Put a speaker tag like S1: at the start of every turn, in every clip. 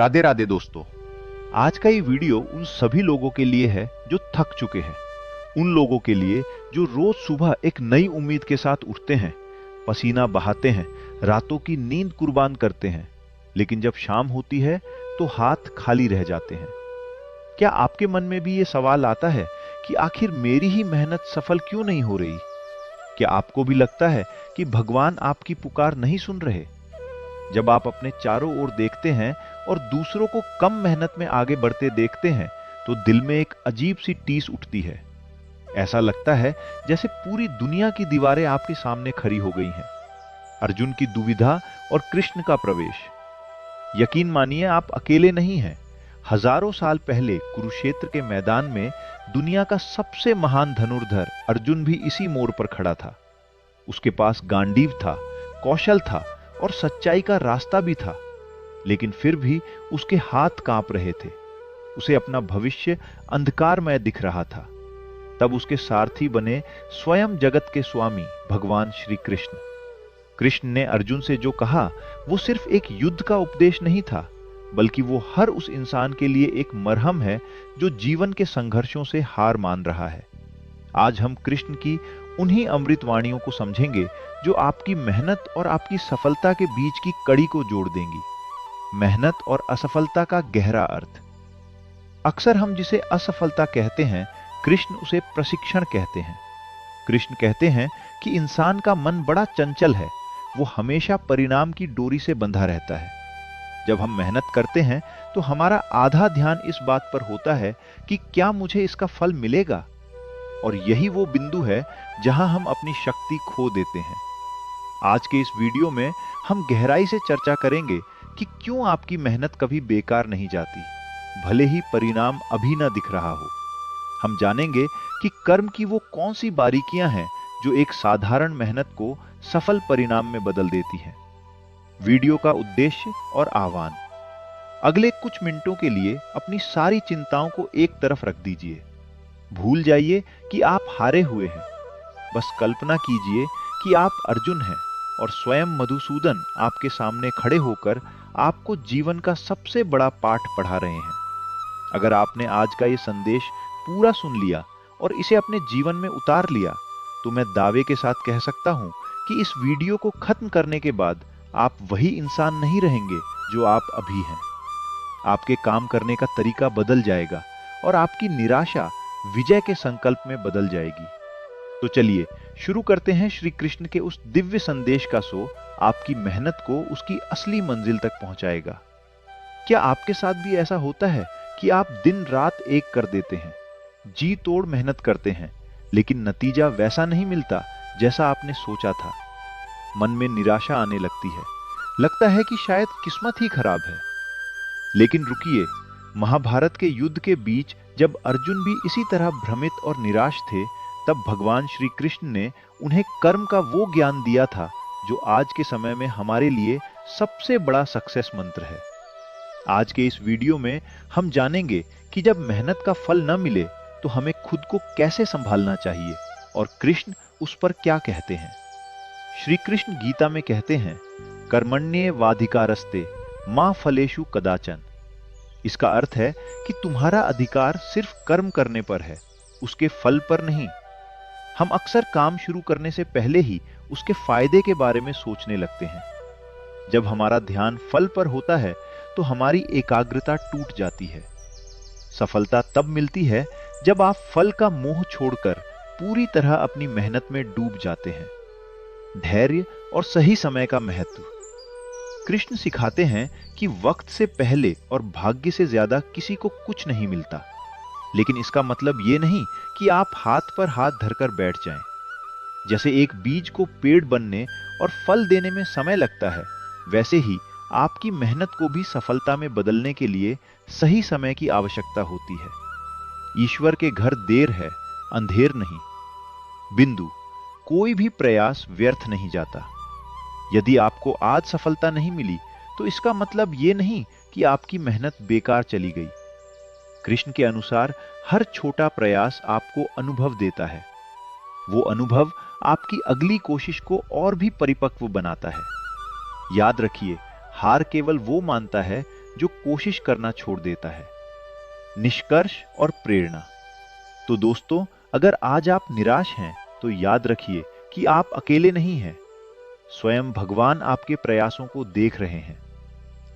S1: राधे राधे दोस्तों। आज का ये वीडियो उन सभी लोगों के लिए है जो थक चुके हैं, उन लोगों के लिए जो रोज सुबह एक नई उम्मीद के साथ उठते हैं, पसीना बहाते हैं, रातों की नींद कुर्बान करते हैं, लेकिन जब शाम होती है तो हाथ खाली रह जाते हैं। क्या आपके मन में भी ये सवाल आता है कि आखिर मेरी ही मेहनत सफल क्यों नहीं हो रही? क्या आपको भी लगता है कि भगवान आपकी पुकार नहीं सुन रहे? जब आप अपने चारों ओर देखते हैं और दूसरों को कम मेहनत में आगे बढ़ते देखते हैं तो दिल में एक अजीब सी टीस उठती है। ऐसा लगता है जैसे पूरी दुनिया की दीवारें आपके सामने खड़ी हो गई हैं। अर्जुन की दुविधा और कृष्ण का प्रवेश। यकीन मानिए, आप अकेले नहीं हैं। हजारों साल पहले कुरुक्षेत्र के मैदान में दुनिया का सबसे महान धनुर्धर अर्जुन भी इसी मोड़ पर खड़ा था। उसके पास गांडीव था, कौशल था और सच्चाई का रास्ता भी था, लेकिन फिर भी उसके हाथ कांप रहे थे। उसे अपना भविष्य अंधकारमय दिख रहा था। तब उसके सारथी बने स्वयं जगत के स्वामी भगवान श्री कृष्ण। कृष्ण ने अर्जुन से जो कहा वो सिर्फ एक युद्ध का उपदेश नहीं था, बल्कि वो हर उस इंसान के लिए एक मरहम है जो जीवन के संघर्षों से हार मान रहा है। आज हम कृष्ण की उन्हीं अमृत वाणियों को समझेंगे जो आपकी मेहनत और आपकी सफलता के बीच की कड़ी को जोड़ देंगी। मेहनत और असफलता का गहरा अर्थ। अक्सर हम जिसे असफलता कहते हैं, कृष्ण उसे प्रशिक्षण कहते हैं। कृष्ण कहते हैं कि इंसान का मन बड़ा चंचल है, वो हमेशा परिणाम की डोरी से बंधा रहता है। जब हम मेहनत करते हैं तो हमारा आधा ध्यान इस बात पर होता है कि क्या मुझे इसका फल मिलेगा, और यही वो बिंदु है जहां हम अपनी शक्ति खो देते हैं। आज के इस वीडियो में हम गहराई से चर्चा करेंगे कि क्यों आपकी मेहनत कभी बेकार नहीं जाती, भले ही परिणाम अभी ना दिख रहा हो। हम जानेंगे कि कर्म की वो कौन सी बारीकियां हैं जो एक साधारण मेहनत को सफल परिणाम में बदल देती हैं। वीडियो का उद्देश्य और आह्वान। अगले कुछ मिनटों के लिए अपनी सारी चिंताओं को एक तरफ रख दीजिए। भूल जाइए कि आप हारे हुए हैं। बस कल्पना कीजिए कि आप अर्जुन हैं और स्वयं मधुसूदन आपके सामने खड़े होकर आपको जीवन का सबसे बड़ा पाठ पढ़ा रहे हैं। अगर आपने आज का ये संदेश पूरा सुन लिया और इसे अपने जीवन में उतार लिया, तो मैं दावे के साथ कह सकता हूं कि इस वीडियो को खत्म करने के बाद आप वही इंसान नहीं रहेंगे जो आप अभी हैं। आपके काम करने का तरीका बदल जाएगा और आपकी निराशा विजय के संकल्प में बदल जाएगी। तो चलिए शुरू करते हैं श्री कृष्ण के उस दिव्य संदेश का सो आपकी मेहनत को उसकी असली मंजिल तक पहुंचाएगा। क्या आपके साथ भी ऐसा होता है कि आप दिन रात एक कर देते हैं, जी तोड़ मेहनत करते हैं, लेकिन नतीजा वैसा नहीं मिलता जैसा आपने सोचा था? मन में निराशा आने लगती है, लगता है कि शायद किस्मत ही खराब है। लेकिन रुकिए, महाभारत के युद्ध के बीच जब अर्जुन भी इसी तरह भ्रमित और निराश थे, तब भगवान श्री कृष्ण ने उन्हें कर्म का वो ज्ञान दिया था जो आज के समय में हमारे लिए सबसे बड़ा सक्सेस मंत्र है। आज के इस वीडियो में हम जानेंगे कि जब मेहनत का फल न मिले तो हमें खुद को कैसे संभालना चाहिए और कृष्ण उस पर क्या कहते हैं। श्री कृष्ण गीता में कहते हैं, कर्मण्येवाधिकारस्ते मा फलेषु कदाचन। इसका अर्थ है कि तुम्हारा अधिकार सिर्फ कर्म करने पर है, उसके फल पर नहीं। हम अक्सर काम शुरू करने से पहले ही उसके फायदे के बारे में सोचने लगते हैं। जब हमारा ध्यान फल पर होता है तो हमारी एकाग्रता टूट जाती है। सफलता तब मिलती है जब आप फल का मोह छोड़कर पूरी तरह अपनी मेहनत में डूब जाते हैं। धैर्य और सही समय का महत्व। कृष्ण सिखाते हैं कि वक्त से पहले और भाग्य से ज्यादा किसी को कुछ नहीं मिलता, लेकिन इसका मतलब यह नहीं कि आप हाथ पर हाथ धरकर बैठ जाएं। जैसे एक बीज को पेड़ बनने और फल देने में समय लगता है, वैसे ही आपकी मेहनत को भी सफलता में बदलने के लिए सही समय की आवश्यकता होती है। ईश्वर के घर देर है, अंधेर नहीं। बिंदु। कोई भी प्रयास व्यर्थ नहीं जाता। यदि आपको आज सफलता नहीं मिली तो इसका मतलब यह नहीं कि आपकी मेहनत बेकार चली गई। कृष्ण के अनुसार हर छोटा प्रयास आपको अनुभव देता है। वो अनुभव आपकी अगली कोशिश को और भी परिपक्व बनाता है। याद रखिए, हार केवल वो मानता है जो कोशिश करना छोड़ देता है। निष्कर्ष और प्रेरणा। तो दोस्तों, अगर आज आप निराश हैं तो याद रखिए कि आप अकेले नहीं हैं। स्वयं भगवान आपके प्रयासों को देख रहे हैं।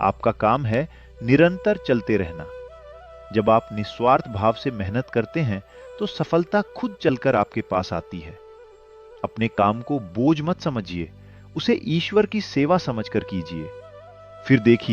S1: आपका काम है निरंतर चलते रहना। जब आप निस्वार्थ भाव से मेहनत करते हैं तो सफलता खुद चलकर आपके पास आती है। अपने काम को बोझ मत समझिए, उसे ईश्वर की सेवा समझकर कीजिए। फिर देखिए